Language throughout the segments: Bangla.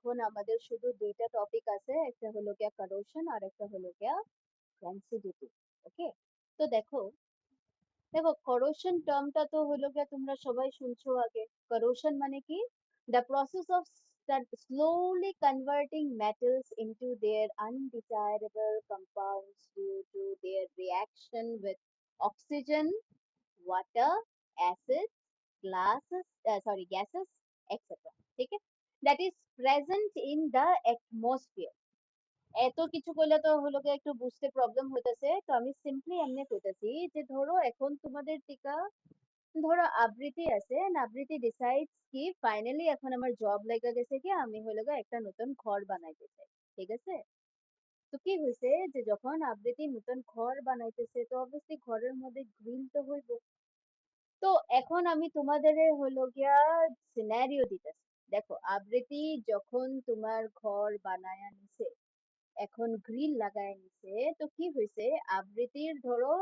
এখন আমাদের শুধু দুইটা টপিক আছে, একটা হলো গিয়া কারোশন আর একটা হলো গিয়া ট্রান্সিডিটি। ওকে, তো দেখো দেখো corrosion টার্মটা তো হলো গিয়ে তোমরা সবাই শুনছো আগে। corrosion মানে কি? The process of that slowly converting metals into their undesirable compounds due to their reaction with oxygen, water, acids, gases, etc. ठीक है? That is present in the atmosphere. এত কিছু করলে তো হলো গিয়ে একটু বুঝতে প্রবলেম হইতেছে, তো আমি সিম্পলি এমনি কইতেছি যে ধরো এখন তোমাদের টিকা, ধরো আবৃত্তি আছে না, আবৃত্তি ডিসাইডস কি ফাইনালি এখন আমার জব লেগে গেছে কি আমি হলো গিয়ে একটা নতুন ঘর বানাইতে চাই। ঠিক আছে, তো কি হয়েছে যে যখন আবৃত্তি নতুন ঘর বানাইতেছে তো অবশ্যই ঘরের মধ্যে গ্রিল তো হইব। তো এখন আমি তোমাদের হলো গিয়া সিনারিও দিতেছি। দেখো আবৃত্তি যখন তোমার ঘর বানায়া নিছে, এখন গ্রিল লাগায় নিছে, তো কি হয়েছে আবৃত্তির ধরো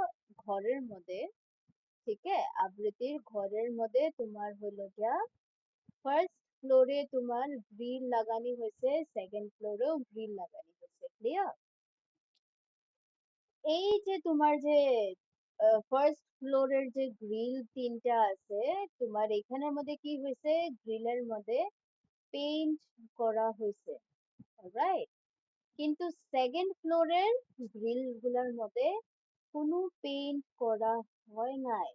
ঘরের মধ্যে, ঠিক আছে, আবৃত্তির ঘরের মধ্যে তোমার হলো গিয়া ফার্স্ট ফ্লোরে তোমার গ্রিল লাগানি হয়েছে, সেকেন্ড ফ্লোরেও গ্রিল লাগানি হয়েছে। ক্লিয়ার? এই যে তোমার যে ফার্স্ট ফ্লোরের যে গ্রিল তিনটা আছে, তোমার এখানের মধ্যে কি হয়েছে, গ্রিলের মধ্যে পেইন্ট করা হয়েছে, রাইট? কিন্তু সেকেন্ড ফ্লোরের গ্রিল গুলার মধ্যে কোনো পেইন্ট করা হয় নাই।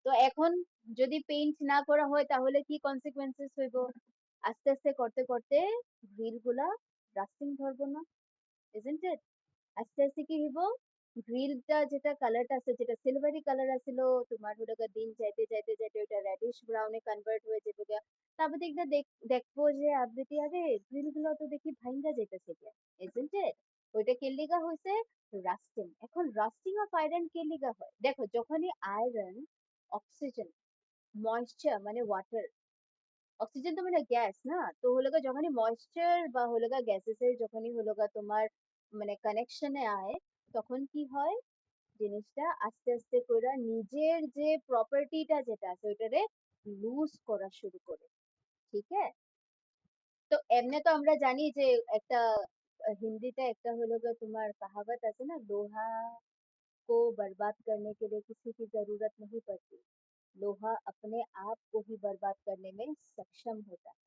তো এখন যদি পেইন্ট না করা হয় তাহলে কি কনসিকুয়েন্সেস হইব? আস্তে আস্তে করতে করতে গ্রিল গুলা রাস্টিং ধরবো না, ইজন্ট ইট? আস্তে আস্তে কি হইব, গ্রিলটা যেটা কালারটা আছে, যেটা সিলভারি কালার আছিল, তোমার হলো গিয়ে দিন যাইতে যাইতে যাইতে ওটা রেডিশ ব্রাউনে কনভার্ট হয়ে যাবে গিয়া। তারপর দেখবে দেখবো যে আবৃত্তি আরে গ্রিল গুলো তো দেখি ভাঙ্গা যাইতেছে গিয়া, ইজন্ট ইট? ওইটা কে লিগা হইছে? রাস্টিং। এখন রাস্টিং অফ আয়রন কে লিগা হয়? দেখো যখনই আয়রন, অক্সিজেন, ময়েশ্চার মানে ওয়াটার, অক্সিজেন তো মানে গ্যাস না, তো হলো গিয়ে যখনই ময়েশ্চার বা হলো গিয়ে গ্যাসেস এর যখনই হলো গিয়ে তোমার মানে কানেকশনে আয়, তখন কি হয়, জিনিসটা আস্তে আস্তে করে নিজের যে প্রপার্টিটা যেটা আছে ওইটারে লুজ করা শুরু করে। ঠিক আছে, তো এমনি তো আমরা জানি যে একটা হিন্দিতে একটা হলো গিয়ে তোমার কাহাবত আছে না, লোহা को बर्बाद करने के लिए किसी की जरूरत नहीं पड़ती, लोहा अपने आप को ही बर्बाद करने में सक्षम होता है।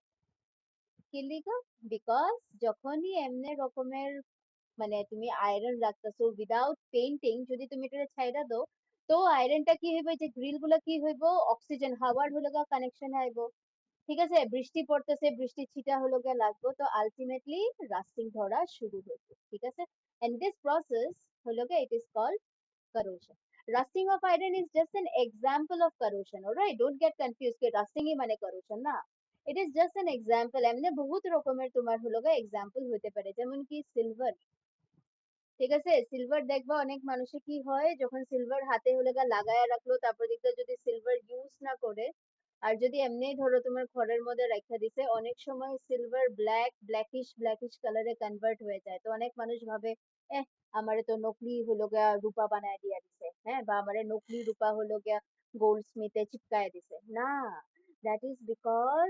কি লিগা? বিকজ যখনই এমনি রকমের মানে তুমি আয়রন রাখতেছো উইদাউট পেইন্টিং, যদি তুমি এটা ছাইড়া দাও, তো আয়রনটা কি হইবে, যে গ্রিল গুলা কি হইব, অক্সিজেন হাওয়ার হলো গা কানেকশন আইব। ঠিক আছে, বৃষ্টি পড়তেছে, বৃষ্টির ছিটা হলো গিয়ে লাগবো, তো আলটিমেটলি রাস্টিং ধরা শুরু হইবে। ঠিক আছে, এন্ড দিস প্রসেস হলো গিয়ে it is called corrosion. Rusting of iron is just an example of corrosion. Alright, don't get confused कि rusting ही মানে corrosion না। It is just an example. এমনি বহুত রকমের তোমার হলো গিয়ে example হতে পারে, যেমন কি সিলভার। ঠিক আছে, সিলভার দেখবা অনেক মানুষে কি হয়, যখন সিলভার হাতে হলে গা লাগায়া রাখলো, তারপর দেখবে যদি সিলভার ইউজ না করে আর যদি এমনি ধরো তোমার ঘরের মধ্যে রাখা দিছে, অনেক সময় সিলভার ব্ল্যাকিশ ব্ল্যাকিশ কালারে কনভার্ট হয়ে যায়, তো অনেক মানুষ ভাবে এহ আমারে তো নকলি হলো গিয়া রূপা বানায় দিয়া দিছে, হ্যাঁ, বা আমারে নকলি রূপা হলো গিয়া গোল্ড স্মিথে চিপকায় দিছে না। দ্যাট ইজ বিকজ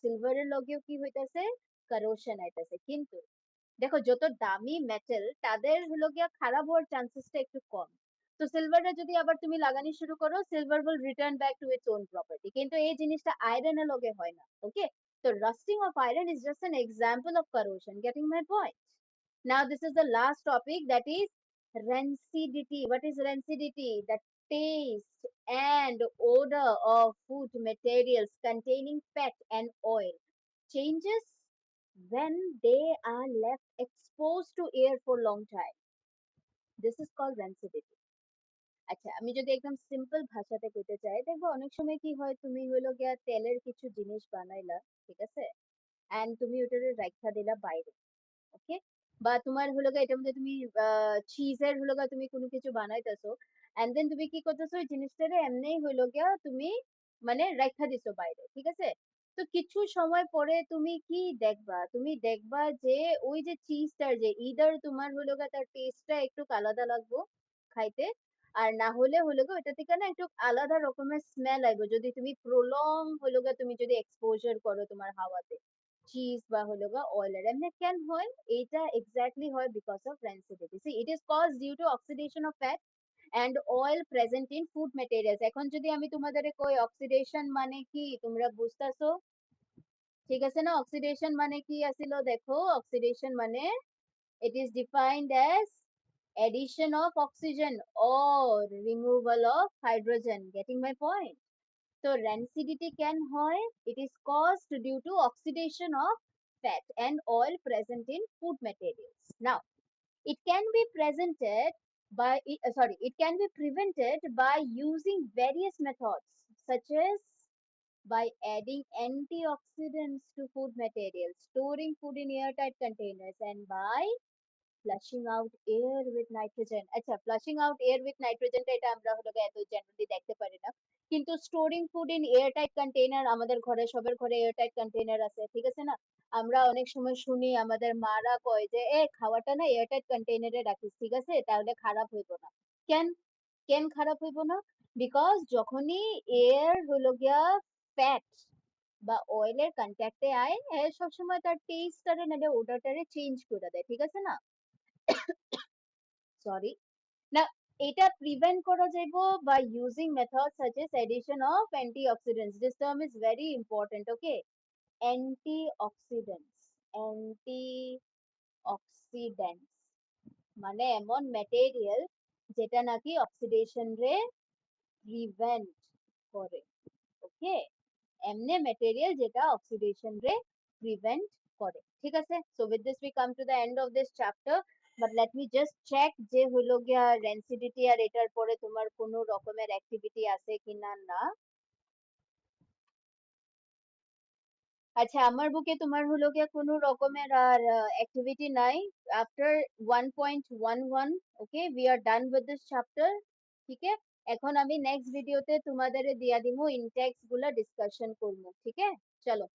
সিলভারের লগেও কি হইতাছে, করোশন আইতাছে। কিন্তু দেখো যত দামি মেটাল তাদের হলো গিয়া খারাপ হওয়ার চান্সেসটা একটু কম। তো সিলভারটা যদি আবার তুমি লাগানি শুরু করো, silver will return back to its own property, কিন্তু এই জিনিসটা আয়রনের লগে হয় না। ওকে, তো lasting of iron is just an example of corrosion. Getting my point? Now this is the last topic, that is rancidity. What is rancidity? The taste and odor of food materials containing fat and oil changes when they are left exposed to air for long time. This is called rancidity. আচ্ছা, আমি যদি একদম সিম্পল ভাষাতে কইতে চাই, দেখবো অনেক সময় কি হয়, তুমি হইলো গিয়া তেলের কিছু জিনিস বানাইলা, ঠিক আছে, এন্ড তুমি ওটারে রাইখা দিলা বাইরে। ওকে, বা তোমার হলো গিয়ে এটার মধ্যে তুমি চিজের হলো গিয়া তুমি কোনো কিছু বানাইতেছো, এন্ড দেন তুমি কি করতেছো, ওই জিনিসটারে এমনি হলো গিয়া তুমি মানে রাইখা দিছো বাইরে। ঠিক আছে, তো কিছু সময় পরে তুমি কি দেখবা, তুমি দেখবা যে ওই যে চিজটার যে ইদার তোমার হলো গিয়া তার টেস্টটা একটু আলাদা লাগবো খাইতে, আর না হলে হলো গিয়ে ওটা থেকে না একটু আলাদা রকমের স্মেল আইবো, যদি তুমি প্রলং হলো গিয়া তুমি যদি এক্সপোজার করো তোমার হাওয়াতে। চিজ বা হলো বা অয়েলের এমনি কেন হয়? এটা এক্স্যাক্টলি হয় because of rancidity. See, it is caused due to oxidation of fat and oil present in food materials. এখন যদি আমি তোমাদের কই অক্সিডেশন মানে কি তোমরা বুঝতাছো? ঠিক আছে না? অক্সিডেশন মানে কি আসিল দেখো, অক্সিডেশন মানে it is defined as addition of oxygen or removal of hydrogen. Getting my point? So rancidity can হয়, it is caused due to oxidation of fat and oil present in food materials. Now, it can be presented it can be prevented by using various methods such as by adding antioxidants to food materials, storing food in airtight containers, and by flushing out air with nitrogen. আচ্ছা, flushing out air with nitrogen টা এটা আমরা হলো গিয়ে এত জেনারেলি দেখতে পারি না, কিন্তু storing food in airtight container আমাদের ঘরে সবার ঘরে airtight container আছে, ঠিক আছে না? আমরা অনেক সময় শুনি আমাদের মারা কয় যে এ খাওয়াটা না airtight container এ রাখিস, ঠিক আছে, তাহলে খারাপ হইব না। কেন কেন খারাপ হইব না? বিকজ যখনই এয়ার হলো গিয়া ফ্যাট বা অয়েলের কন্ট্যাক্টে আয়, সবসময় তার টেস্টটারে নাহলে ওডরটারে চেঞ্জ করে দেয়, ঠিক আছে না? সরি না, এটা প্রিভেন্ট করা যাইব by using methods such as addition of antioxidants. This term is very important, okay? Antioxidants, antioxidants মানে এমন ম্যাটেরিয়াল যেটা নাকি অক্সিডেশন রে প্রিভেন্ট করে, ওকে? এমনে ম্যাটেরিয়াল যেটা অক্সিডেশন রে প্রিভেন্ট করে, ঠিক আছে? So with this we come to the end of this chapter, but let me just check যে হলো গিয়া রেন্সিডিটি আর এটার পরে তোমার কোনো রকমের অ্যাক্টিভিটি আছে কিনা না। আচ্ছা, আমার বুকে তোমার হলো গিয়া কোনো রকমের আর অ্যাক্টিভিটি নাই after 1.11। Okay, we are done with this chapter. ঠিক আছে, এখন আমি নেক্সট ভিডিওতে তোমাদের দিয়া দিমু ইনটেক্স গুলা ডিসকাশন করবো, ঠিক আছে? চলো।